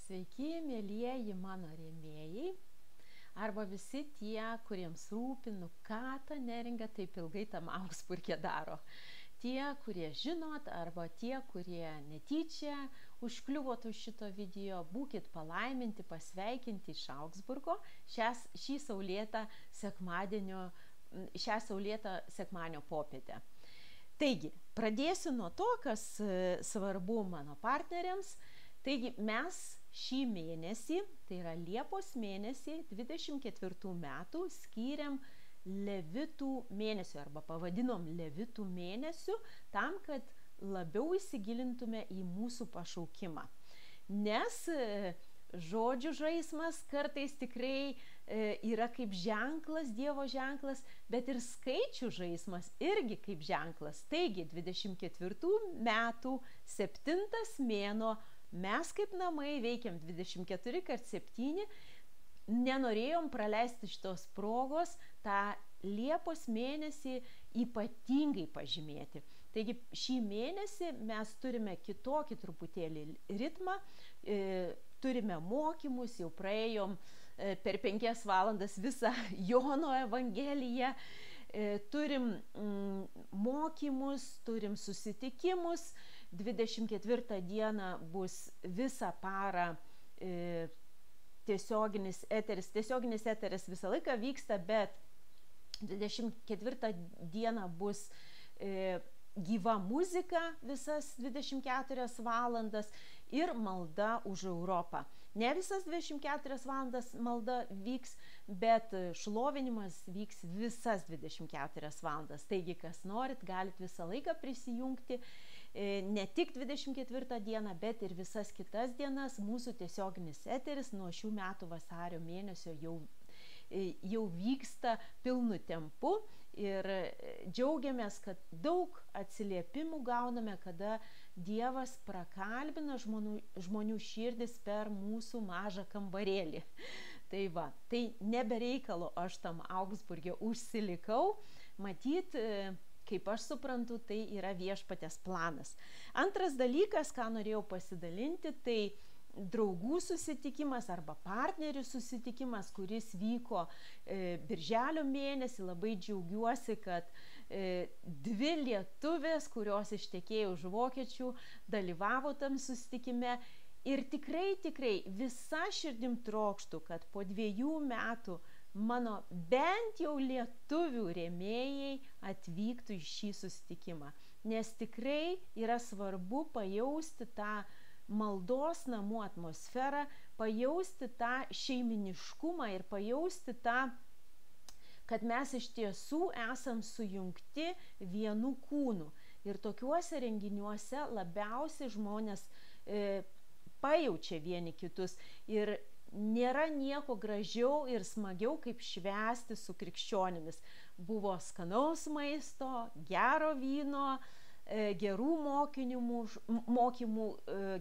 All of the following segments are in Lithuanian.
Sveiki, mėlyjeji mano rėmėjai, arba visi tie, kuriems rūpinu, ką ta neringa taip ilgai tam Augsburge daro. Tie, kurie žinot, arba tie, kurie netyčia užkliuvot už šito video, būkit palaiminti, pasveikinti iš Augsburgo šį saulėtą sekmadienio popietę. Taigi, pradėsiu nuo to, kas svarbu mano partneriams. Taigi, mes šį mėnesį, tai yra Liepos mėnesį 24 metų, skyrėm Levitų mėnesių arba pavadinom Levitų mėnesių tam, kad labiau įsigilintume į mūsų pašaukimą. Nes žodžių žaismas kartais tikrai yra kaip ženklas, Dievo ženklas, bet ir skaičių žaismas irgi kaip ženklas. Taigi 24 metų 7 mėnuo mes kaip namai veikiam 24 x 7, nenorėjom praleisti šitos progos tą Liepos mėnesį ypatingai pažymėti. Taigi šį mėnesį mes turime kitokį truputėlį ritmą, turime mokymus, jau praėjom per 5 valandas visą Jono Evangeliją, turim mokymus, turim susitikimus, 24 dieną bus visą parą tiesioginis eteris visą laiką vyksta, bet 24 dieną bus gyva muzika visas 24 valandas ir malda už Europą. Ne visas 24 valandas malda vyks, bet šlovinimas vyks visas 24 valandas. Taigi, kas norit, galit visą laiką prisijungti, ne tik 24 dieną, bet ir visas kitas dienas. Mūsų tiesioginis eteris nuo šių metų vasario mėnesio jau vyksta pilnu tempu ir džiaugiamės, kad daug atsiliepimų gauname, kada Dievas prakalbina žmonių širdis per mūsų mažą kambarėlį. Tai va, tai nebereikalo aš tam Augsburge užsilikau, matyt, kaip aš suprantu, tai yra Viešpaties planas. Antras dalykas, ką norėjau pasidalinti, tai draugų susitikimas arba partnerių susitikimas, kuris vyko birželio mėnesį. Labai džiaugiuosi, kad 2 lietuvės, kurios ištekėjo už vokiečių, dalyvavo tam susitikime. Ir tikrai visa širdim trokštų, kad po 2 metų mano bent jau lietuvių rėmėjai atvyktų į šį susitikimą. Nes tikrai yra svarbu pajausti tą maldos namų atmosferą, pajausti tą šeiminiškumą ir pajausti tą, kad mes iš tiesų esam sujungti vienu kūnu. Ir tokiuose renginiuose labiausiai žmonės pajaučia vieni kitus. Ir nėra nieko gražiau ir smagiau, kaip švęsti su krikščionimis. Buvo skanaus maisto, gero vyno, gerų mokymų,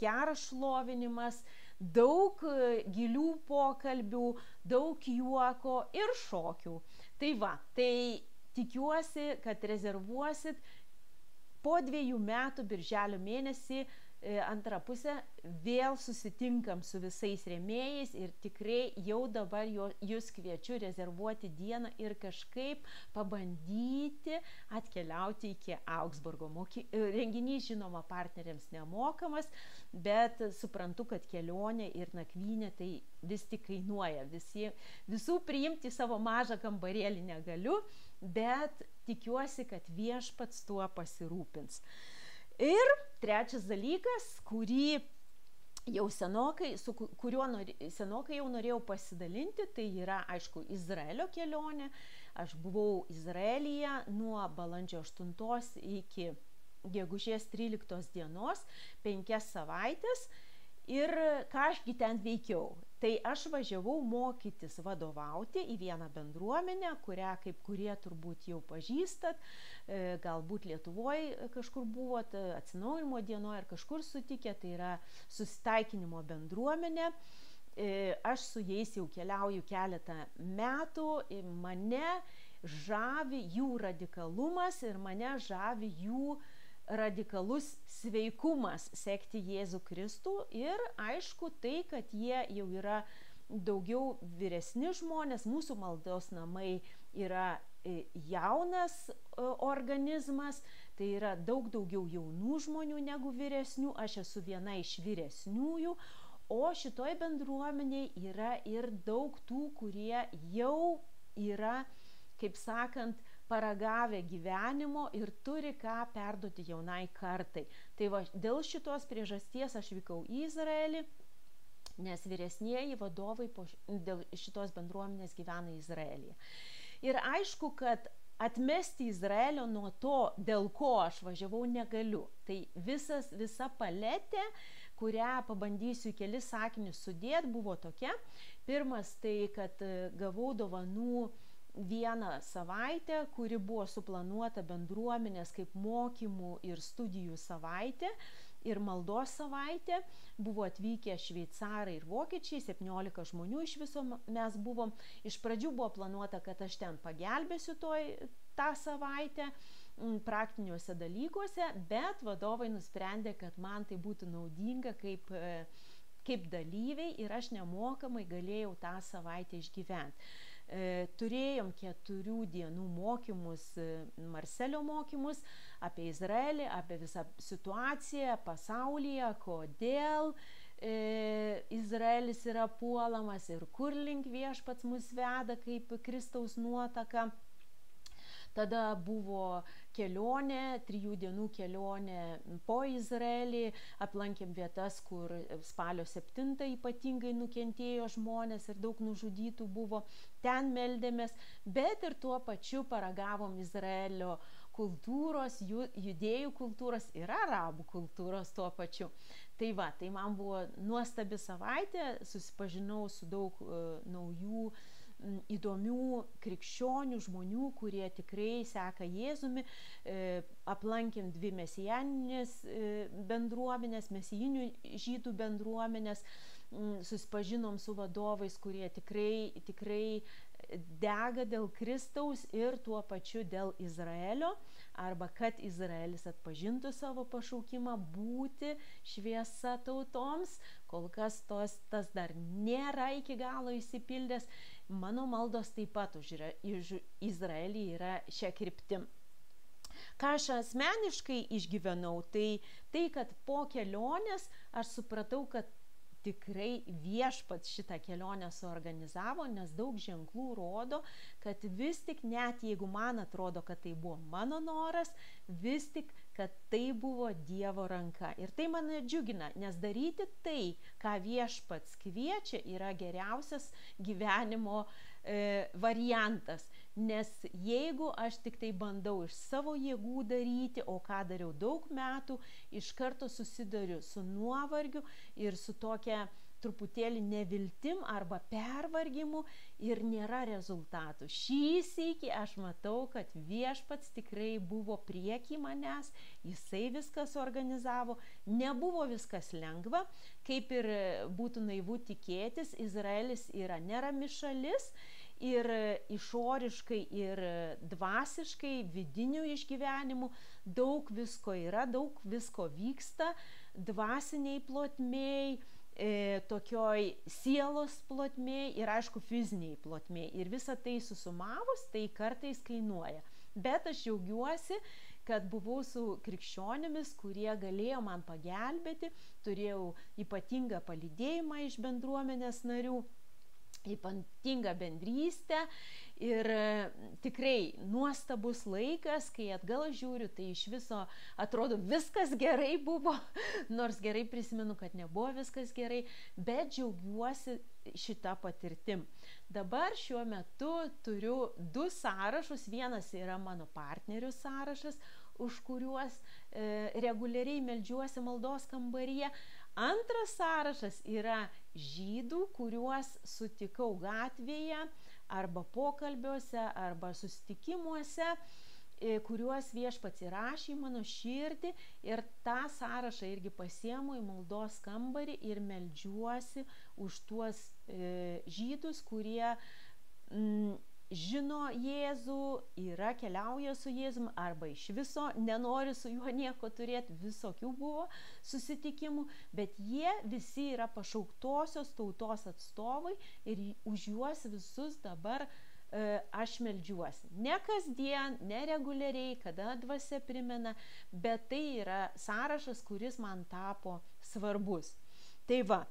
geras šlovinimas, daug gilių pokalbių, daug juoko ir šokių. Tai va, tai tikiuosi, kad rezervuosit po 2 metų birželio mėnesį antrą pusę vėl susitinkam su visais rėmėjais ir tikrai jau dabar jūs kviečiu rezervuoti dieną ir kažkaip pabandyti atkeliauti iki Augsburgo. Renginys, žinoma, partneriams nemokamas, bet suprantu, kad kelionė ir nakvynė tai vis tik kainuoja. Visų priimti savo mažą kambarėlį negaliu, bet tikiuosi, kad Viešpats tuo pasirūpins. Ir trečias dalykas, su kuriuo senokai jau norėjau pasidalinti, tai yra, aišku, Izraelio kelionė. Aš buvau Izraelyje nuo balandžio 8 iki gegužės 13 dienos, 5 savaitės. Ir ką ašgi ten veikiau? Tai aš važiavau mokytis vadovauti į vieną bendruomenę, kurią kaip kurie turbūt jau pažįstat, galbūt Lietuvoje kažkur buvot, atsinaujinimo dienoje ar kažkur sutikę, tai yra susitaikinimo bendruomenė. Aš su jais jau keliauju keletą metų, mane žavi jų radikalumas ir mane žavi jų radikalus sveikumas sekti Jėzų Kristų ir aišku tai, kad jie jau yra daugiau vyresni žmonės, mūsų maldos namai yra jaunas organizmas, tai yra daug daugiau jaunų žmonių negu vyresnių, aš esu viena iš vyresniųjų, o šitoj bendruomenėje yra ir daug tų, kurie jau yra, kaip sakant, paragavę gyvenimo ir turi ką perduoti jaunai kartai. Tai va, dėl šitos priežasties aš vykau į Izraelį, nes vyresnieji vadovai dėl šitos bendruomenės gyvena Izraelyje. Ir aišku, kad atmesti Izraelio nuo to, dėl ko aš važiavau, negaliu. Tai visa paletė, kurią pabandysiu kelis sakinius sudėti, buvo tokia. Pirmas tai, kad gavau dovanų vieną savaitę, kuri buvo suplanuota bendruomenės kaip mokymų ir studijų savaitė ir maldos savaitė. Buvo atvykę šveicarai ir vokiečiai, 17 žmonių iš viso mes buvom. Iš pradžių buvo planuota, kad aš ten pagelbėsiu tą savaitę praktiniuose dalykuose, bet vadovai nusprendė, kad man tai būtų naudinga kaip dalyviai ir aš nemokamai galėjau tą savaitę išgyventi. Turėjom 4 dienų mokymus, Marselio mokymus apie Izraelį, apie visą situaciją pasaulyje, kodėl Izraelis yra puolamas ir kur link viešpats mus veda kaip Kristaus nuotaka. Tada buvo kelionė, 3 dienų kelionė po Izraelį, aplankėm vietas, kur spalio 7 ypatingai nukentėjo žmonės ir daug nužudytų buvo, ten meldėmės, bet ir tuo pačiu paragavom Izraelio kultūros, judėjų kultūros ir arabų kultūros tuo pačiu. Tai va, tai man buvo nuostabi savaitė, susipažinau su daug naujų įdomių krikščionių žmonių, kurie tikrai seka Jėzumi, aplankėm 2 mesijaninės bendruomenės, mesijinių žydų bendruomenės, susipažinom su vadovais, kurie tikrai dega dėl Kristaus ir tuo pačiu dėl Izraelio, arba kad Izraelis atpažintų savo pašaukimą būti šviesa tautoms. Kol kas tas dar nėra iki galo išsipildęs. Mano maldos taip pat už Izraelį yra šia kryptim. Ką aš asmeniškai išgyvenau, tai kad po kelionės aš supratau, kad tikrai viešpats šitą kelionę suorganizavo, nes daug ženklų rodo, kad vis tik net jeigu man atrodo, kad tai buvo mano noras, vis tik, kad tai buvo Dievo ranka. Ir tai mane džiugina, nes daryti tai, ką viešpats kviečia, yra geriausias gyvenimo variantas. Nes jeigu aš tik tai bandau iš savo jėgų daryti, o ką dariau daug metų, iš karto susiduriu su nuovargiu ir su tokia truputėlį neviltim arba pervargimu ir nėra rezultatų. Šį sykį aš matau, kad viešpats tikrai buvo prieky manęs, jisai viskas organizavo, nebuvo viskas lengva, kaip ir būtų naivu tikėtis, Izraelis yra nerami šalis, ir išoriškai, ir dvasiškai, vidinių išgyvenimų, daug visko yra, daug visko vyksta, dvasiniai plotmėj, tokioj sielos plotmėj ir aišku fiziniai plotmėj. Ir visą tai susumavus, tai kartais kainuoja. Bet aš džiaugiuosi, kad buvau su krikščionimis, kurie galėjo man pagelbėti, turėjau ypatingą palydėjimą iš bendruomenės narių, ypatingą bendrystę ir tikrai nuostabus laikas, kai atgal žiūriu, tai iš viso atrodo viskas gerai buvo, nors gerai prisimenu, kad nebuvo viskas gerai, bet džiaugiuosi šitą patirtim. Dabar šiuo metu turiu 2 sąrašus, vienas yra mano partnerių sąrašas, už kuriuos reguliariai meldžiuosi maldos kambaryje. Antras sąrašas yra žydų, kuriuos sutikau gatvėje arba pokalbiuose, arba susitikimuose, kuriuos viešpats įrašė į mano širdį ir tą sąrašą irgi pasiemu į maldos kambarį ir meldžiuosi už tuos žydus, kurie žino Jėzų, keliauja su Jėzum, arba iš viso nenori su juo nieko turėti, visokių buvo susitikimų, bet jie visi yra pašauktosios tautos atstovai ir už juos visus dabar aš meldžiuosi. Ne kasdien, ne reguliariai, kada dvasia primena, bet tai yra sąrašas, kuris man tapo svarbus. Tai va.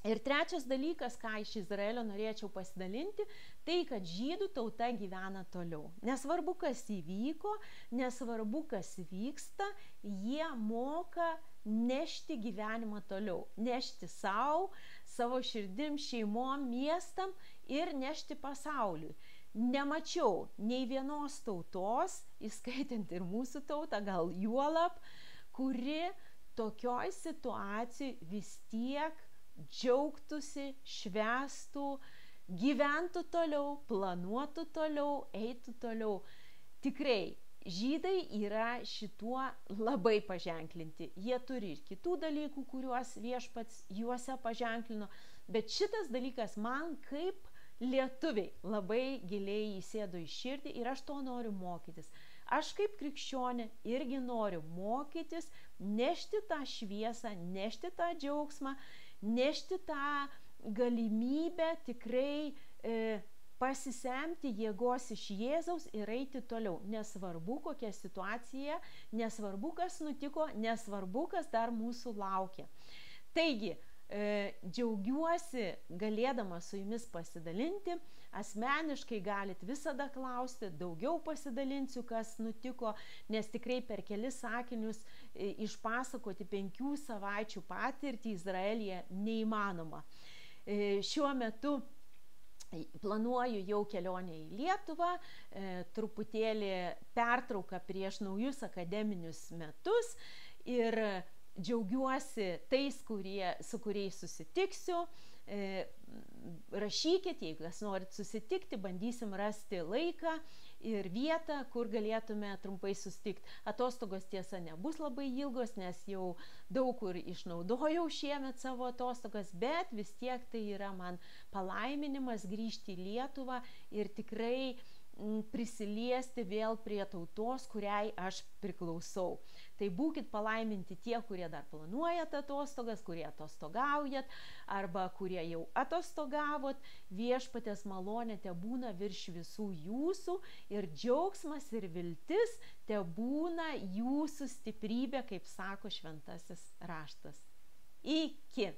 Ir trečias dalykas, ką iš Izraelio norėčiau pasidalinti, tai, kad žydų tauta gyvena toliau. Nesvarbu, kas įvyko, nesvarbu, kas vyksta, jie moka nešti gyvenimą toliau. Nešti savo širdim, šeimom, miestam ir nešti pasauliui. Nemačiau nei vienos tautos, įskaitant ir mūsų tautą, gal juolab, kuri tokioj situacijai vis tiek džiaugtųsi, švęstų, gyventų toliau, planuotų toliau, eitų toliau. Tikrai, žydai yra šituo labai paženklinti. Jie turi ir kitų dalykų, kuriuos viešpats juose paženklino, bet šitas dalykas man kaip lietuviai labai giliai įsėdo į širdį ir aš to noriu mokytis. Aš kaip krikščionė irgi noriu mokytis, nešti tą šviesą, nešti tą džiaugsmą, nešti tą galimybę tikrai pasisemti jėgos iš Jėzaus ir eiti toliau. Nesvarbu, kokia situacija, nesvarbu, kas nutiko, nesvarbu, kas dar mūsų laukia. Taigi, džiaugiuosi galėdama su jumis pasidalinti. Asmeniškai galit visada klausti, daugiau pasidalinsiu, kas nutiko, nes tikrai per kelis sakinius išpasakoti 5 savaičių patirtį Izraelyje neįmanoma. Šiuo metu planuoju jau kelionę į Lietuvą, truputėlį pertrauką prieš naujus akademinius metus ir džiaugiuosi tais, su kuriais susitiksiu. Rašykit, jeigu kas norit susitikti, bandysim rasti laiką ir vietą, kur galėtume trumpai susitikti. Atostogos tiesa nebus labai ilgos, nes jau daug kur išnaudojau šiemet savo atostogas, bet vis tiek tai yra man palaiminimas grįžti į Lietuvą ir tikrai prisiliesti vėl prie tautos, kuriai aš priklausau. Tai būkit palaiminti tie, kurie dar planuojat atostogas, kurie atostogaujat, arba kurie jau atostogavot. Viešpaties malonė tebūna virš visų jūsų ir džiaugsmas ir viltis tebūna jūsų stiprybė, kaip sako šventasis raštas. Iki.